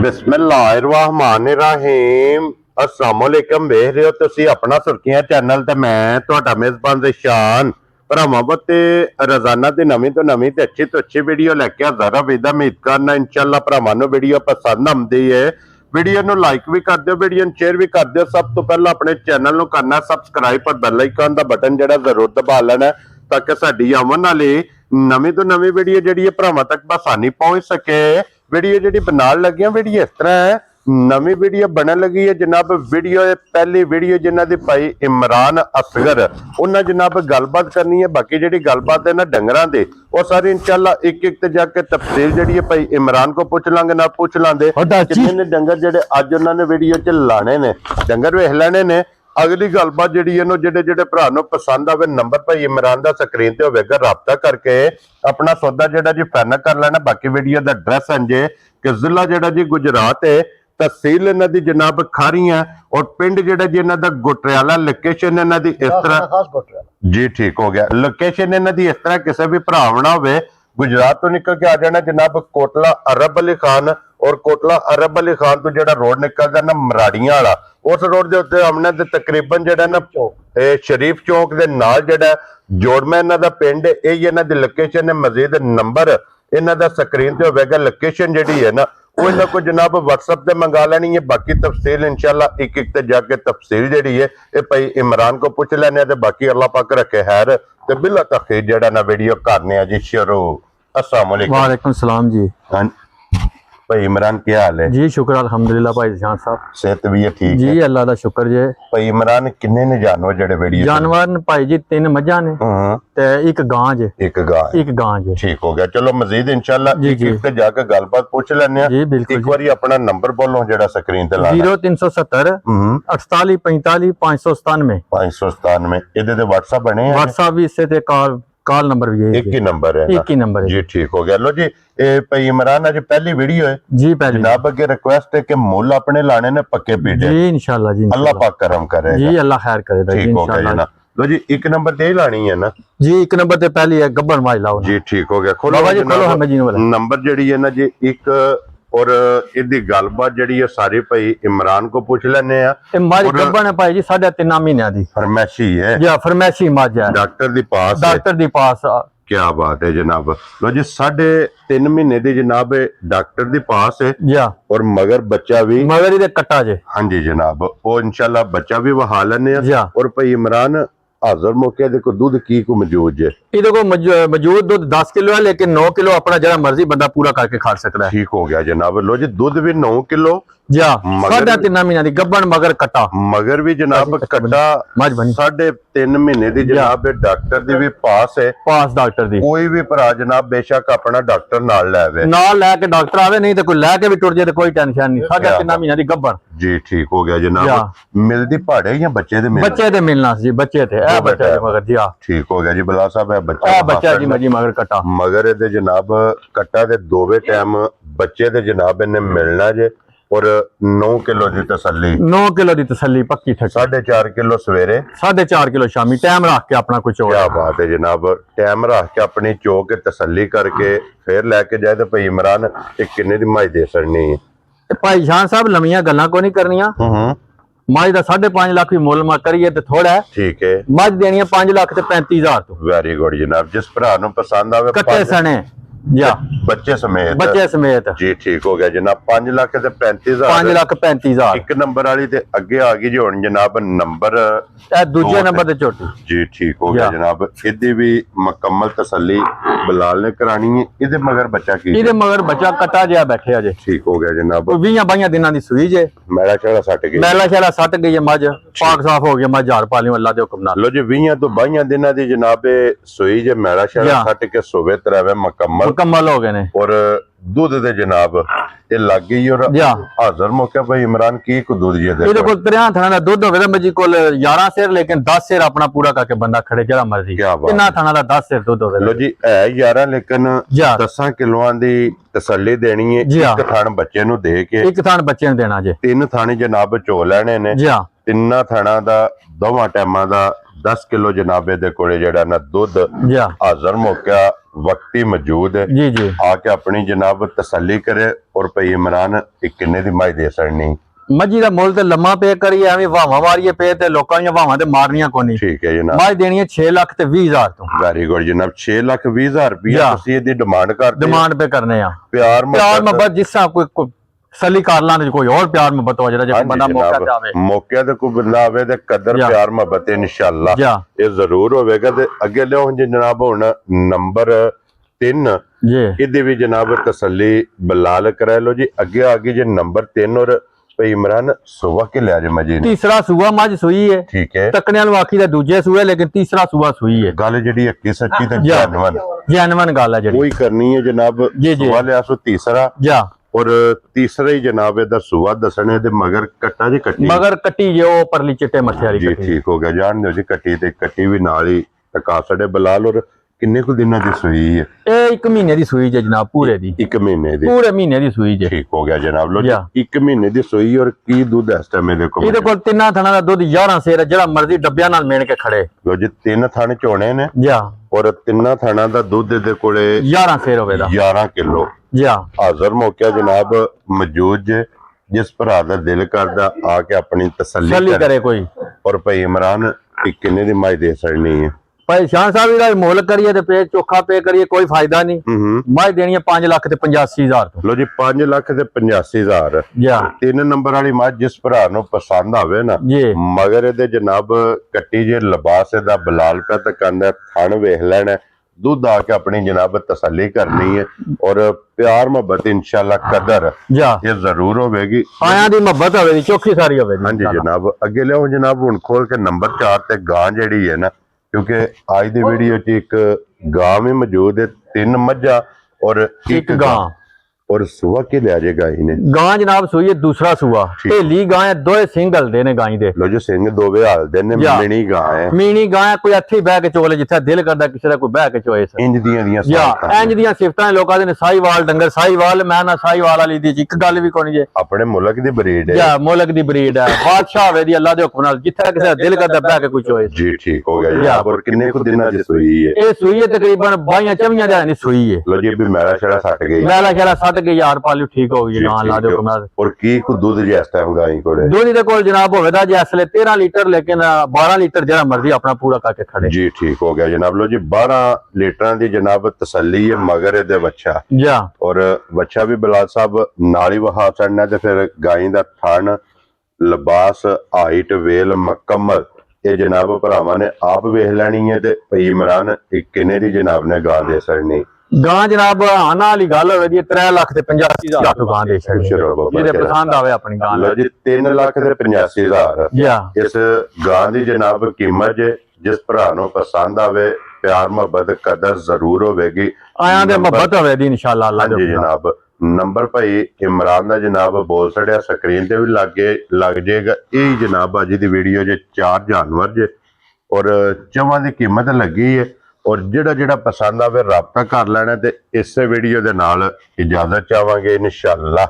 बिस्मिल्लाहिर्रहमानिर्रहीम अस्सलाम वालेकुम। वेख रहे हो तुसी अपना सुर्खियां चैनल ते मैं तुहाडा मेजबान रिशान भरावां ते रोजाना दी नवीं तो नवीं ते अच्छी वीडियो लैके हाज़र हां। उम्मीद करना इंशाअल्लाह भरावां नूं वीडियो पसंद आउंदी है। वीडियो नूं लाइक भी कर दिओ, वीडियो नूं शेयर भी कर दिओ। सब तो पहला अपने चैनल नूं करना सबसक्राइब और बेल आइकन दा बटन जिहड़ा जरूर दबा लेना ताकि साडी आवन वाली नवीं तो नवीं वीडियो जिहड़ी है भरावां तक बसानी पहुंच सके। वीडियो जी बनाने लगे वीडियो इस तरह है, नवी वीडियो बनने लगी है जनाब। वीडियो पहली वीडियो जिन्हों की भाई इमरान असगर उन्हें जनाब गलबात करनी है। बाकी जी गलबात है ना डंगरां दी वो सारी इंशाल्लाह एक एक जाके तफसील जी है भाई इमरान को पूछ लांगे ना पूछ लांगे कितने ने डंगर जेडे अज उन्होंने वीडियो च लाने ने डंगर वेख लेने ने। अगली गलबात जी है जेडे भरा पसंद आवे नंबर भाई इमरान का स्क्रीन ते होगा राबता करके अपना सौदा जेड़ा जी फाइनल कर लेना। बाकी वीडियो का एड्रैस है कि जिला जेड़ा जी गुजरात है, तहसील इन्हां दी जनाब खारियां और पिंड जेड़ा जी इन्हां दा गुटरियाला। लोकेशन इन्हां दी इस तरह जी ठीक हो गया। लोकेशन इन्हां दी इस तरह किसी भी भरा होना होवे गुजरात तो निकल के आ जाना जनाब कोटला अरब अली खान और कोटला अरब अली खान तो जेड़ा रोड निकलदा ना मराड़ियां वाला उस रोड दे उत्ते आमने दे तकरीबन जेड़ा ना शरीफ चौक दे नाल जेड़ा जोड़मा इन्हां दा पिंड है। इन्हां दी लोकेशन है। मजीद नंबर इन्हां दा स्क्रीन ते होवेगा। लोकेशन जेड़ी है ना वो इन्हां को जनाब व्हाट्सएप ते मंगा लेनी है। बाकी तफसील इंशाल्लाह एक एक ते जाके तफसील जेड़ी है ये भाई इमरान को पूछ लेने ते बाकी अल्लाह पाक रखे खैर ते बिला तखीर जेड़ा ना वीडियो करने जी शुरू। अस्सलाम वालेकुम। वालेकुम सलाम जी। भाई इमरान क्या हाल है? जी शुक्र अल्हम्दुलिल्लाह भाई जान साहब सेहत भी है ठीक जी है? अल्लाह दा शुक्र जे। भाई इमरान किन्ने ने जानवर जेड़े वीडियो जानवर भाई जी 3 मज्झां ने ते एक गां जे। एक गां जे ठीक हो गया। चलो मजीद इंशाल्लाह एक एक ते जाके गलबात पूछ लेने जी बिल्कुल। एक बारी अपना नंबर बोलो जेड़ा स्क्रीन ते लाना 0370 48 45 597 597 इदे ते व्हाट्सएप बने हैं। व्हाट्सएप भी इससे ते कॉल नंबर भी एक ही नंबर है एक ही नंबर है जी ठीक हो गया। लो जी भाई इमरान आज पहली वीडियो है जी पहली जनाब अगे रिक्वेस्ट है कि मुल अपने लाने ने पक्के पीटे जी इंशाल्लाह जी अल्लाह पाक करम करे जी अल्लाह खैर करे ठीक हो गया ना। लो जी एक नंबर ते ही लानी है ना जी एक नंबर ते पहली है गब्बन माई लाओ जी ठीक हो गया। खोलो बाबा जी खोलो हमें जी वाला नंबर जेड़ी है ना जी एक और इदी गलबात जेड़ी है सारी भाई इमरान को पूछ लेने आ। हमारी गब्बन है भाई जी 3.5 महीने दी फरमैशी है जी फरमैशी मज है डॉक्टर दी पास क्या बात है जनाब। लो जी 3.5 महीने दी जनाब डॉक्टर दी पास है और मगर बच्चा भी मगर कट्टा जे। हाँ जी जनाब वो इंशाल्लाह बच्चा भी वहा लेने और भाई इमरान हाजर मौके देखो दूध की को मौजूद है इहदे को मौजूद दूध 10 किलो है लेकिन 9 किलो अपना जरा मर्जी बंदा पूरा करके खा सकता है। ठीक हो गया जनाब। लो जी दूध भी 9 किलो जी 3.5 महीने दी गब्बन मगर कट्टा मगर भी जनाब कट्टा 3.5 महीने दी जनाब डॉक्टर दी भी पास है पास डॉक्टर दी कोई भी भरा जनाब बेशक अपना डॉक्टर नाल लेके डॉक्टर आवे नहीं तो कोई लेके भी टुट जाए तो कोई टेंशन नहीं। 3.5 महीने दी गब्बन जी ठीक हो गया जनाब। मिलदी पहाड़े या बच्चे दे बच्चे दे मिलना जी बच्चे थे ए बच्चा मगर जी ठीक हो गया जी। बला साहब है बच्चा जी मजी मगर कट्टा मगर दे जनाब कट्टा दे दोवे टाइम बच्चे दे जनाब ने मिलना जे और 9 किलो दी तसल्ली 9 किलो दी तसल्ली पक्की ठक 4.5 किलो सवेरे 4.5 किलो शामी टाइम रख के अपना कुछ क्या बात है जनाब। टाइम रख के अपनी चो के तसल्ली करके फिर लेके जाए तो भाई इमरान एक किन्ने दी माई दे सकनी है भाई जान साहब लमिया गल्लां को नहीं करनिया। मज का 5.5 लाख भी मुल मा करिए तो थोड़ा है ठीक है। मज देनी है 5 लाख ते 35,000 तो वेरी गुड जनाब। जिस भरा नु पसंद आवे कट्टे सने या बच्चे समेत जी ठीक हो गया जनाब। 5 लाख ते 35,000 5 लाख 35,000 एक नंबर वाली ते अगे आ गई जी हुन जनाब नंबर दूजे नंबर ते छोटी जी ठीक हो गया जनाब। इदी भी मुकम्मल तसल्ली बिलाल ने करानी है। इदे मगर बच्चा की इदे मगर बच्चा कटा जा बैठे अजे ठीक हो गया जनाब। 20-22 दिनां दी सूई जे मैला छेड़ा सट गई है मज पाक साफ हो गया मज जार पाली अल्लाह दे हुक्म नाल। लो जी 20 तो 22 दिनां दी जनाब सूई जे मैला छेड़ा सट के सोवे तरवे मुकम्मल हो गए ने और दूध दे जनाब ये लग गई और हाजर मौके भाई इमरान की को दूध ये दे को 13 थाना दा दूध होवे मजी कोल 11 सेर लेकिन 10 सेर अपना पूरा करके बंदा खड़े जेड़ा मर्जी कितना थाना दा 10 सेर दूध होवे। लो जी है 11 लेकिन 10 किलोआं दी तसल्ली देनी है। एक थान बच्चे नु दे के एक थान बच्चे नु देना जे 3 थाने जनाब चो लेने ने 3 थाना दा दोवां टाइमां दा 10 किलो जनाबे दे कोले जेड़ा ना दूध हाजर मौका वक्त ही मौजूद है जी जी आके अपनी जनाब तसल्ली करे। और भाई इमरान किन्ने दी माई दे सकनी? ਮੱਝੀ ਦਾ ਮੁੱਲ ਤੇ ਲੰਮਾ ਪੇ ਕਰੀਏ ਐਵੇਂ ਵਾਹਾਂ ਮਾਰੀਏ ਪੇ ਤੇ ਲੋਕਾਂ ਦੀਆਂ ਵਾਹਾਂ ਤੇ ਮਾਰਨੀਆਂ ਕੋਨੀ। ठीक है जनाब, ਮੱਝ ਦੇਣੀ ਹੈ 6 ਲੱਖ ਤੇ 20,000 ਤੋਂ। वेरी गुड जनाब। 6,20,000 रुपया या। ਤੁਸੀਂ ਇਹਦੀ ਡਿਮਾਂਡ ਕਰਦੇ ਹੋ। ਡਿਮਾਂਡ ਪੇ ਕਰਨੇ ਆ ਪਿਆਰ ਮੁਹੱਬਤ ਜਿਸ ਤਰ੍ਹਾਂ ਕੋਈ ਸਲੀ ਕਰ ਲਾਂਦੇ ਕੋਈ ਹੋਰ ਪਿਆਰ ਮੁਹੱਬਤ ਹੋ ਜਿਹੜਾ ਜੇ ਬੰਦਾ ਮੌਕਾ ਤੇ ਆਵੇ ਮੌਕੇ ਤੇ ਕੋਈ ਬੰਦਾ ਆਵੇ ਤੇ ਕਦਰ या। ਪਿਆਰ ਮੁਹੱਬਤ ਇਨਸ਼ਾਅੱਲਾ या। ਇਹ ਜ਼ਰੂਰ ਹੋਵੇਗਾ। ਤੇ ਅੱਗੇ ਲਿਓ ਜਨਾਬ ਹੁਣ ਨੰਬਰ 3 ਜੀ ਇਹਦੇ ਵੀ ਜਨਾਬ ਤਸੱਲੀ ਬਲਾਲ ਕਰਾ ਲਓ ਜੀ। ਅੱਗੇ ਆ ਗਈ ਜੇ ਨੰਬਰ 3 ਔਰ ਭਾਈ ਇਮਰਾਨ ਸੁਬਹ ਕੇ ਲਿਆ ਜੇ ਮਜੇ ਨੇ। ਤੀਸਰਾ ਸੂਆ ਮੱਝ ਸੂਈ ਹੈ ਠੀਕ ਹੈ, ਤੱਕਣੇ ਵਾਲ ਆਖੀ ਦਾ ਦੂਜੇ ਸੂਏ ਲੇਕਿਨ ਤੀਸਰਾ ਸੂਆ ਸੂਈ ਹੈ। ਗੱਲ ਜਿਹੜੀ ਅੱਕੀ ਸੱਚੀ ਤੇ या। ਜੈਨੂਨ ਗੱਲ ਹੈ ਜਿਹੜੀ ਕੋਈ ਕਰਨੀ ਹੈ ਜਨਾਬ। जी, जी। ਸੁਬਹ ਲਿਆ ਸੋ ਤੀਸਰਾ ਜਾ ਔਰ ਤੀਸਰਾ ਹੀ ਜਨਾਬ ਇਹਦਾ ਸੁਬਹ ਦੱਸਣੇ ਤੇ ਮਗਰ ਕੱਟਾ ਜੀ ਕੱਟੀ ਮਗਰ ਕੱਟੀ ਜੇ ਉਹ ਪਰਲੀ ਚਿੱਟੇ ਮੱਥੇ ਵਾਲੀ ਜੀ ਕੱਟੀ ਠੀਕ ਹੋ ਗਿਆ। ਜਾਣ ਦਿਓ ਜੀ ਕੱਟੀ ਤੇ ਕੱਟੀ ਵੀ ਨਾਲ ਹੀ ਟਕਾ ਸਾਡੇ ਬਲਾਲ। ਔਰ ਕਿੰਨੇ ਕੁ ਦਿਨਾਂ ਦੀ ਸੂਈ ਹੈ? ਇਹ 1 ਮਹੀਨੇ ਦੀ ਸੂਈ ਜੇ ਜਨਾਬ ਪੂਰੇ ਦੀ 1 ਮਹੀਨੇ ਦੀ। ਪੂਰੇ ਮਹੀਨੇ ਦੀ ਸੂਈ ਜੇ ਠੀਕ ਹੋ ਗਿਆ ਜਨਾਬ। ਲੋ ਜੀ या। 1 ਮਹੀਨੇ ਦੀ ਸੂਈ। ਔਰ ਕੀ ਦੁੱਧ ਇਸ ਟਾਈਮ ਇਹਦੇ ਕੋਲ? ਇਹਦੇ ਕੋਲ ਤਿੰਨਾਂ ਥਣਾਂ ਦਾ ਦੁੱਧ 11 ਸੇਰ ਜਿਹੜਾ ਮਰਜ਼ੀ ਡੱਬਿਆਂ ਨਾਲ ਮੇਣ ਕੇ ਖੜੇ। ਲੋ ਜੀ 3 ਥਣ ਚੋਣੇ ਨੇ ਜਾ ਔਰ ਤਿੰਨਾਂ ਥਣਾਂ ਦਾ ਦੁੱਧ ਇਹਦੇ ਕੋਲੇ 11 ਸੇਰ ਹੋਵੇ ਦਾ 11 ਕਿਲੋ ਜਾ ਹਾਜ਼ਰ ਮੌਕਿਆ ਜਨਾਬ ਮੌਜੂਦ ਜੇ। ਜਿਸ ਭਰਾ ਦਾ ਦਿਲ ਕਰਦਾ ਆ ਕੇ ਆਪਣੀ ਤਸੱਲੀ ਸਲੀ ਕਰੇ। ਕਰੇ ਕੋਈ ਔਰ ਭਾਈ ਇਮਰਾਨ ਇਹ ਕਿੰਨੇ ਦੀ ਮਾਈ ਦੇ ਸਕਣੀ ਹੈ? ਭਾਈ ਸ਼ਾਨ ਸਾਹਿਬ ਇਹਦਾ ਮੁੱਲ ਕਰੀਏ ਤੇ ਪੇ ਚੋਖਾ ਪੇ ਕਰੀਏ ਕੋਈ ਫਾਇਦਾ ਨਹੀਂ। ਹੂੰ ਮੱਝ ਦੇਣੀ ਹੈ 5 ਲੱਖ ਤੇ 85,000 ਤੋਂ। ਲੋ ਜੀ 5 ਲੱਖ ਤੇ 85,000। ਜਾ 3 ਨੰਬਰ ਵਾਲੀ ਮੱਝ ਜਿਸ ਭਰਾ ਨੂੰ ਪਸੰਦ ਆਵੇ ਨਾ ਜੀ ਮਗਰ ਇਹਦੇ ਜਨਾਬ ਕੱਟੀ ਜੇ ਲਿਬਾਸ ਇਹਦਾ ਬਲਾਲ ਪਿਆ ਤਾਂ ਕੰਦਾ ਥਣ ਵੇਖ ਲੈਣਾ। ਦੁੱਧ ਆ ਕੇ ਆਪਣੀ ਜਨਾਬ ਤਸੱਲੀ ਕਰਨੀ ਹੈ। ਔਰ ਪਿਆਰ ਮੁਹੱਬਤ ਇਨਸ਼ਾਅੱਲਾ ਕਦਰ ਜਾ ਇਹ ਜ਼ਰੂਰ ਹੋਵੇਗੀ। ਆਇਆਂ ਦੀ ਮੁਹੱਬਤ ਹੋਵੇ ਦੀ ਚੋਖੀ ਸਾਰੀ ਹੋਵੇ ਹਾਂਜੀ ਜਨਾਬ। ਅੱਗੇ ਲਿਆਓ ਜਨਾਬ ਹੁਣ ਖੋਲ ਕੇ ਨੰਬਰ 4 ਤੇ ਗਾਂ ਜਿਹੜੀ ਹੈ ਨਾ, ਕਿਉਂਕਿ ਅੱਜ ਦੀ ਵੀਡੀਓ 'ਚ ਇੱਕ ਗਾਂ ਵੀ ਮੌਜੂਦ ਹੈ, 3 ਮੱਝਾਂ ਔਰ ਇੱਕ ਗਾਂ। ਔਰ ਸੁਬਹ ਕੇ ਲਿਆ ਜੇ ਗਾਈ ਨੇ। ਗਾਂ ਜਨਾਬ ਸੂਈ ਹੈ ਦੂਸਰਾ ਸੂਆ ਢੇਲੀ ਗਾਂ ਹੈ ਦੋਏ ਸਿੰਗਲ ਦੇ ਨੇ ਗਾਂ ਦੇ। ਲੋ ਜੀ ਸਿੰਘ ਦੋਵੇਂ ਹਾਲਦੇ ਨੇ। या। ਮਿਣੀ ਗਾਂ ਹੈ। ਮੀਣੀ ਗਾਂ ਹੈ, ਕੋਈ ਇੱਥੇ ਬਹਿ ਕੇ ਚੋਲੇ ਜਿੱਥੇ ਦਿਲ ਕਰਦਾ ਕਿਸੇ ਦਾ ਕੋਈ ਬਹਿ ਕੇ ਚੋਏ ਇੰਜ ਦੀਆਂ ਜਾਂ ਸਿਫਤਾਂ ਇੰਜ ਦੀਆਂ ਸਿਫਤਾਂ ਲੋਕਾਂ ਦੇ ਨੇ। ਸਾਈਵਾਲ ਡੰਗਰ ਸਾਈਵਾਲ ਮੈਂ ਨਾ ਸਾਈਵਾਲ ਵਾਲੀ ਦੀ ਇੱਕ ਗੱਲ ਵੀ ਕੋਈ ਜੇ ਆਪਣੇ ਮੁਲਕ ਦੀ ਬਰੀਡ ਹੈ। ਜਾਂ ਮੁਲਕ ਦੀ ਬਰੀਡ ਹੈ ਬਾਦਸ਼ਾਹ ਹੋਵੇ ਦੀ ਅੱਲਾ ਦੇ ਹੁਕਮ ਨਾਲ ਜਿੱਥੇ ਕਿਸੇ ਦਾ ਦਿਲ ਕਰਦਾ ਬਹਿ ਕੇ ਕੋਈ ਚੋਏ। ਜੀ ਠੀਕ ਹੋ ਗਿਆ ਜਨਾਬ। ਔਰ ਕਿੰਨੇ ਕੁ ਦਿਨਾਂ ਦੀ ਸੂਈ ਹੈ? ਇਹ ਸੂਈ ਹੈ ਤਕਰੀਬਨ 22-24 ਦਿਨਾਂ ਦੀ ਸੂਈ ਹੈ। ਲੋ ਜੀ ਵੀ ਮੈਲਾ ਛੜਾ ਸੱਟ ਗਈ। ਮੈਲਾ ਖਿਆਲਾ 60,000 ਪਾਲਿਓ ਠੀਕ ਹੋ ਗਈ ਨਾ ਅੱਲਾ ਦੇ ਹੁਕਮ ਨਾਲ। ਔਰ ਕੀ ਕੁ ਦੁੱਧ ਜਿਹਾ ਇਸ ਟਾਈਮ ਗਾਈ ਕੋਲੇ? ਦੁੱਧ ਦੇ ਕੋਲ ਜਨਾਬ ਹੋਵੇਦਾ ਜੇ ਅਸਲੇ 13 ਲੀਟਰ ਲੇਕਿਨ 12 ਲੀਟਰ ਜਿਹੜਾ ਮਰਜ਼ੀ ਆਪਣਾ ਪੂਰਾ ਕਰਕੇ ਖੜੇ। ਜੀ ਠੀਕ ਹੋ ਗਿਆ ਜਨਾਬ। ਲੋ ਜੀ 12 ਲੀਟਰਾਂ ਦੀ ਜਨਾਬ ਤਸੱਲੀ ਹੈ ਮਗਰ ਇਹਦੇ ਬੱਚਾ। ਜਾ ਔਰ ਬੱਚਾ ਵੀ ਬਲਾਲ ਸਾਹਿਬ ਨਾਲ ਹੀ ਵਹਾ ਚੜਨਾ ਤੇ ਫਿਰ ਗਾਈ ਦਾ ਥਣ ਲਿਬਾਸ ਹਾਈਟ ਵੇਲ ਮੁਕੰਮਲ ਇਹ ਜਨਾਬ ਭਰਾਵਾਂ ਨੇ ਆਪ ਵੇਖ ਲੈਣੀ ਹੈ। ਤੇ ਭਈ ਇਮਰਾਨ ਇਹ ਕਿੰਨੇ ਦੀ ਜਨਾਬ ਨੇ ਗਾਂ ਦੇ ਸਕਣੀ? ਗਾਂ ਜਨਾਬ ਆਨਾ ਵਾਲੀ ਗੱਲ ਹੋਵੇ ਦੀ 3 ਲੱਖ ਤੇ 85,000 ਤੋਂ ਗਾਂ ਦੇ ਸਕਦੇ ਜਿਹਦੇ ਪਸੰਦ ਆਵੇ ਆਪਣੀ ਗਾਂ ਲੋ ਜੀ 3 ਲੱਖ ਤੇ 85,000 ਜਾ ਇਸ ਗਾਂ ਦੀ ਜਨਾਬ ਕੀਮਤ ਜੇ ਜਿਸ ਭਰਾ ਨੂੰ ਪਸੰਦ ਆਵੇ ਪਿਆਰ ਮੁਹੱਬਤ ਕਦਰ ਜ਼ਰੂਰ ਹੋਵੇਗੀ। ਆਇਆਂ ਦੇ ਮੁਹੱਬਤ ਹੋਵੇ ਦੀ ਇਨਸ਼ਾਅੱਲਾ ਅੱਲਾ ਦੇ ਜੀ ਹੁਕਮ ਨਾਲ। ਜਨਾਬ ਨੰਬਰ ਭਾਈ ਇਮਰਾਨ ਦਾ ਜਨਾਬ ਬੋਲ ਛੜਿਆ ਸਕਰੀਨ ਤੇ ਵੀ ਲੱਗ ਜਾਏਗਾ। ਇਹ ਜਨਾਬ ਅੱਜ ਦੀ ਵੀਡੀਓ 'ਚ 4 ਜਾਨਵਰ ਜੇ ਔਰ ਚਵਾਂ ਦੀ ਕੀਮਤ ਲੱਗੀ ਹੈ। ਔਰ ਜਿਹੜਾ ਪਸੰਦ ਆਵੇ ਰਾਬਤਾ ਕਰ ਲੈਣਾ। ਤੇ ਇਸੇ ਵੀਡੀਓ ਦੇ ਨਾਲ ਇਜਾਜ਼ਤ ਚਾਹਾਂਗੇ ਇਨਸ਼ਾਅੱਲਾ।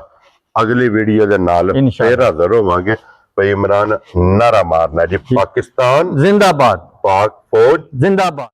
ਅਗਲੀ ਵੀਡੀਓ ਦੇ ਨਾਲ ਫੇਰ ਹਾਜ਼ਰ ਹੋਵਾਂਗੇ। ਭਾਈ ਇਮਰਾਨ ਨਾਰਾ ਮਾਰਨਾ ਜੀ ਪਾਕਿਸਤਾਨ ਜ਼ਿੰਦਾਬਾਦ ਪਾਕ ਫੌਜ ਜ਼ਿੰਦਾਬਾਦ।